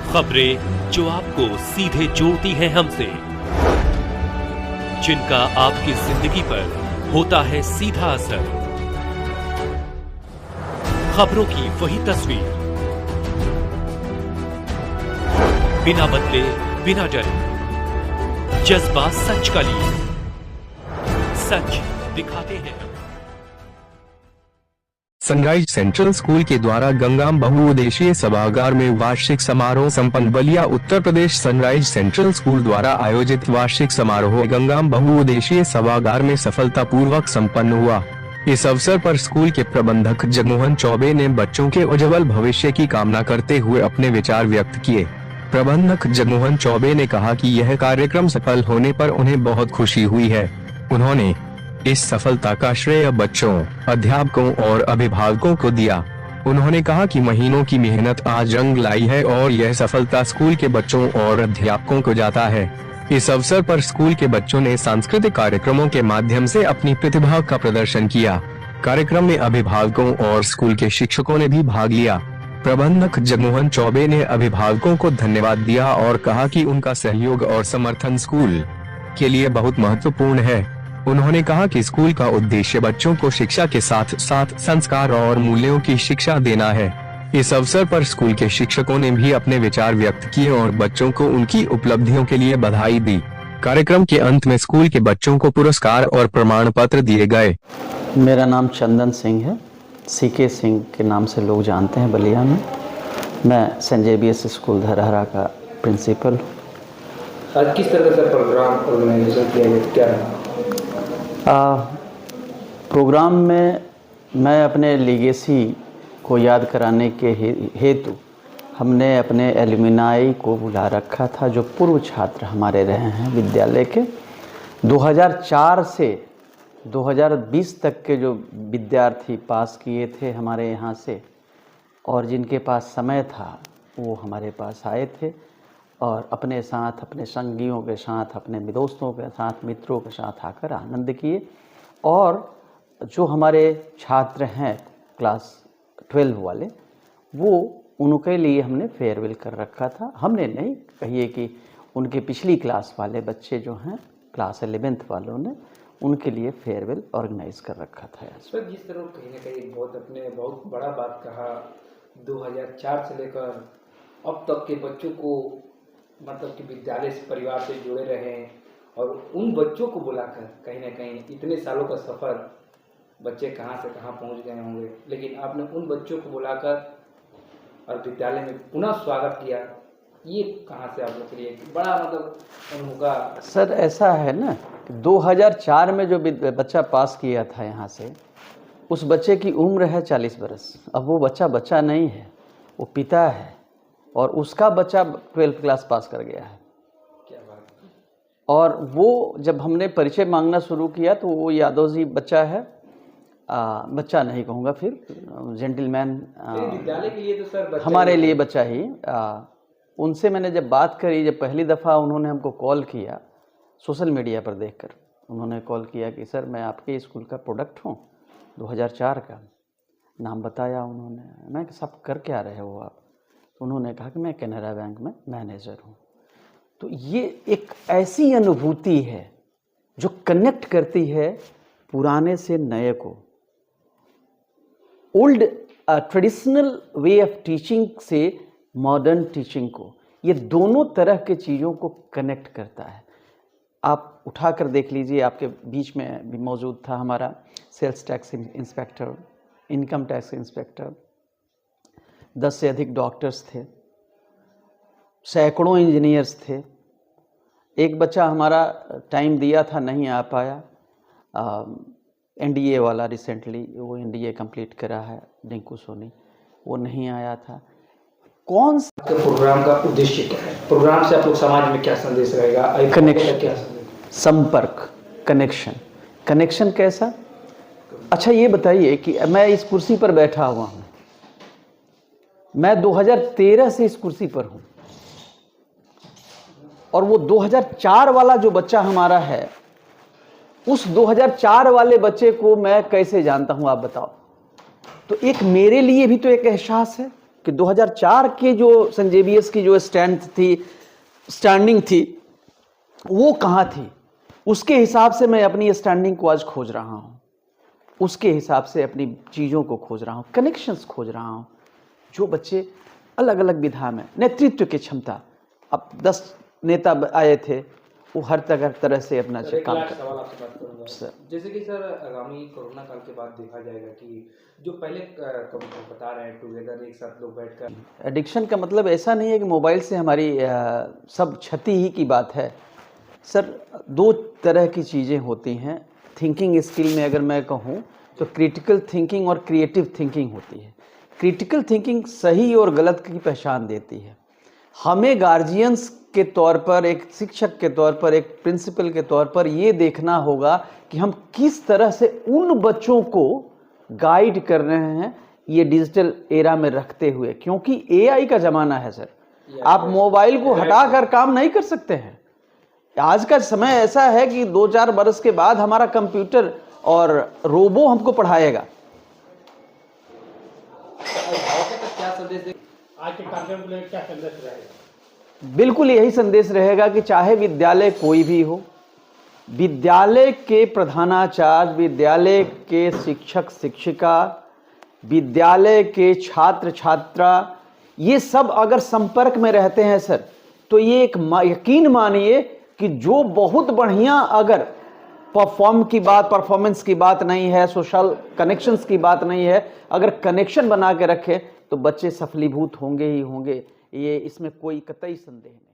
खबरें जो आपको सीधे जोड़ती हैं हमसे, जिनका आपकी जिंदगी पर होता है सीधा असर। खबरों की वही तस्वीर, बिना बदले बिना डरे, जज्बा सच का लिए, सच दिखाते हैं। सनराइज सेंट्रल स्कूल के द्वारा गंगाम बहुउद्देशीय सभागार में वार्षिक समारोह संपन्न। Ballia Uttar Pradesh sunrise central school द्वारा आयोजित वार्षिक समारोह गंगाम बहुउद्देशीय सभागार में सफलतापूर्वक संपन्न हुआ। इस अवसर पर स्कूल के प्रबंधक जगमोहन चौबे ने बच्चों के उज्जवल भविष्य की कामना करते हुए अपने विचार व्यक्त किए। प्रबंधक जगमोहन चौबे ने कहा कि यह कार्यक्रम सफल होने पर उन्हें बहुत खुशी हुई है। उन्होंने इस सफलता का श्रेय बच्चों, अध्यापकों और अभिभावकों को दिया। उन्होंने कहा कि महीनों की मेहनत आज रंग लाई है और यह सफलता स्कूल के बच्चों और अध्यापकों को जाता है। इस अवसर पर स्कूल के बच्चों ने सांस्कृतिक कार्यक्रमों के माध्यम से अपनी प्रतिभा का प्रदर्शन किया। कार्यक्रम में अभिभावकों और स्कूल के शिक्षकों ने भी भाग लिया। प्रबंधक जगमोहन चौबे ने अभिभावकों को धन्यवाद दिया और कहा कि उनका सहयोग और समर्थन स्कूल के लिए बहुत महत्वपूर्ण है। उन्होंने कहा कि स्कूल का उद्देश्य बच्चों को शिक्षा के साथ साथ संस्कार और मूल्यों की शिक्षा देना है। इस अवसर पर स्कूल के शिक्षकों ने भी अपने विचार व्यक्त किए और बच्चों को उनकी उपलब्धियों के लिए बधाई दी। कार्यक्रम के अंत में स्कूल के बच्चों को पुरस्कार और प्रमाण पत्र दिए गए। मेरा नाम चंदन सिंह है, सीके सिंह के नाम से लोग जानते हैं बलिया में। मैं सेंट जेवियर्स स्कूल धरहरा का प्रिंसिपल हूँ। आज किस तरह का प्रोग्राम ऑर्गेनाइजेशन किया गया, क्या रहा? प्रोग्राम में मैं अपने लीगेसी को याद कराने के हेतु हमने अपने एलुमनाई को बुला रखा था, जो पूर्व छात्र हमारे रहे हैं विद्यालय के। 2004 से 2020 तक के जो विद्यार्थी पास किए थे हमारे यहाँ से और जिनके पास समय था वो हमारे पास आए थे और अपने साथ, अपने संगियों के साथ, अपने दोस्तों के साथ, मित्रों के साथ आकर आनंद किए। और जो हमारे छात्र हैं क्लास 12 वाले, वो उनके लिए हमने फेयरवेल कर रखा था। हमने नहीं, कहिए कि उनके पिछली क्लास वाले बच्चे जो हैं क्लास 11th वालों ने, उनके लिए फेयरवेल ऑर्गेनाइज कर रखा था। सर, जिस तरह कहीं ना कहीं बहुत बड़ा बात कहा, 2004 से लेकर अब तक के बच्चों को मतलब कि विद्यालय से, परिवार से जुड़े रहे और उन बच्चों को बुलाकर कहीं ना कहीं इतने सालों का सफ़र, बच्चे कहाँ से कहाँ पहुँच गए होंगे, लेकिन आपने उन बच्चों को बुलाकर और विद्यालय में पुनः स्वागत किया। ये कहाँ से आप लोग के लिए बड़ा मतलब होगा? सर, ऐसा है ना कि 2004 में जो बच्चा पास किया था यहाँ से, उस बच्चे की उम्र है 40 बरस। अब वो बच्चा नहीं है, वो पिता है और उसका बच्चा 12th क्लास पास कर गया है। क्या बात है। और वो जब हमने परिचय मांगना शुरू किया तो वो यादव जी बच्चा है, बच्चा नहीं कहूँगा, फिर जेंटलमैन विद्यालय के लिए तो सर हमारे लिए बच्चा ही। उनसे मैंने जब बात करी, जब पहली दफ़ा उन्होंने हमको कॉल किया सोशल मीडिया पर देखकर, उन्होंने कॉल किया कि सर मैं आपके स्कूल का प्रोडक्ट हूँ, 2004 का नाम बताया उन्होंने। मैं सब कर क्या रहे हो आप? उन्होंने कहा कि मैं कैनरा बैंक में मैनेजर हूँ। तो ये एक ऐसी अनुभूति है जो कनेक्ट करती है पुराने से नए को, old traditional way of teaching से मॉडर्न टीचिंग को। ये दोनों तरह के चीज़ों को कनेक्ट करता है। आप उठा कर देख लीजिए, आपके बीच में भी मौजूद था हमारा sales tax inspector, income tax inspector, 10 से अधिक डॉक्टर्स थे, सैकड़ों इंजीनियर्स थे। एक बच्चा हमारा टाइम दिया था, नहीं आ पाया, एनडीए वाला, रिसेंटली वो एनडीए कंप्लीट करा है, डिंकू सोनी, वो नहीं आया था। कौन सा प्रोग्राम का उद्देश्य क्या है? प्रोग्राम से आप लोग समाज में क्या संदेश रहेगा? कनेक्शन, क्या संपर्क, कनेक्शन कैसा? अच्छा ये बताइए कि मैं इस कुर्सी पर बैठा हुआ हूँ, मैं 2013 से इस कुर्सी पर हूँ और वो 2004 वाला जो बच्चा हमारा है, उस 2004 वाले बच्चे को मैं कैसे जानता हूँ, आप बताओ। तो एक मेरे लिए भी तो एक एहसास है कि 2004 के जो सेंट जेवियर्स की जो स्टैंडिंग थी वो कहाँ थी, उसके हिसाब से मैं अपनी स्टैंडिंग को आज खोज रहा हूँ, उसके हिसाब से अपनी चीज़ों को खोज रहा हूँ, कनेक्शंस खोज रहा हूँ। जो बच्चे अलग अलग विधा में नेतृत्व की क्षमता, अब 10 नेता आए थे, वो हर तरह से अपना सर, एक काम लास्ट कर। सवाल आपसे बात करूंगा सर। जैसे कि सर आगामी कोरोना काल के बाद देखा जाएगा कि जो पहले बता रहे हैं टुगेदर एक साथ लोग बैठकर, एडिक्शन का मतलब ऐसा नहीं है कि मोबाइल से हमारी सब क्षति ही की बात है सर। 2 तरह की चीज़ें होती हैं थिंकिंग स्किल में, अगर मैं कहूँ तो क्रिटिकल थिंकिंग और क्रिएटिव थिंकिंग होती है। क्रिटिकल थिंकिंग सही और गलत की पहचान देती है। हमें गार्जियंस के तौर पर, एक शिक्षक के तौर पर, एक प्रिंसिपल के तौर पर ये देखना होगा कि हम किस तरह से उन बच्चों को गाइड कर रहे हैं ये डिजिटल एरा में रखते हुए, क्योंकि एआई का ज़माना है सर। आप मोबाइल को हटाकर काम नहीं कर सकते हैं। आज का समय ऐसा है कि 2-4 बरस के बाद हमारा कंप्यूटर और रोबो हमको पढ़ाएगा। क्या संदेश आज के कार्यक्रम को लेकर क्या संदेश रहेगा? बिल्कुल यही संदेश रहेगा कि चाहे विद्यालय कोई भी हो, विद्यालय के प्रधानाचार्य, विद्यालय के शिक्षक शिक्षिका, विद्यालय के छात्र छात्रा, ये सब अगर संपर्क में रहते हैं सर, तो ये एक यकीन मानिए कि जो बहुत बढ़िया, अगर परफॉर्मेंस की बात नहीं है, सोशल कनेक्शंस की बात नहीं है, अगर कनेक्शन बना के रखें तो बच्चे सफलीभूत होंगे ही होंगे। ये इसमें कोई कतई संदेह नहीं।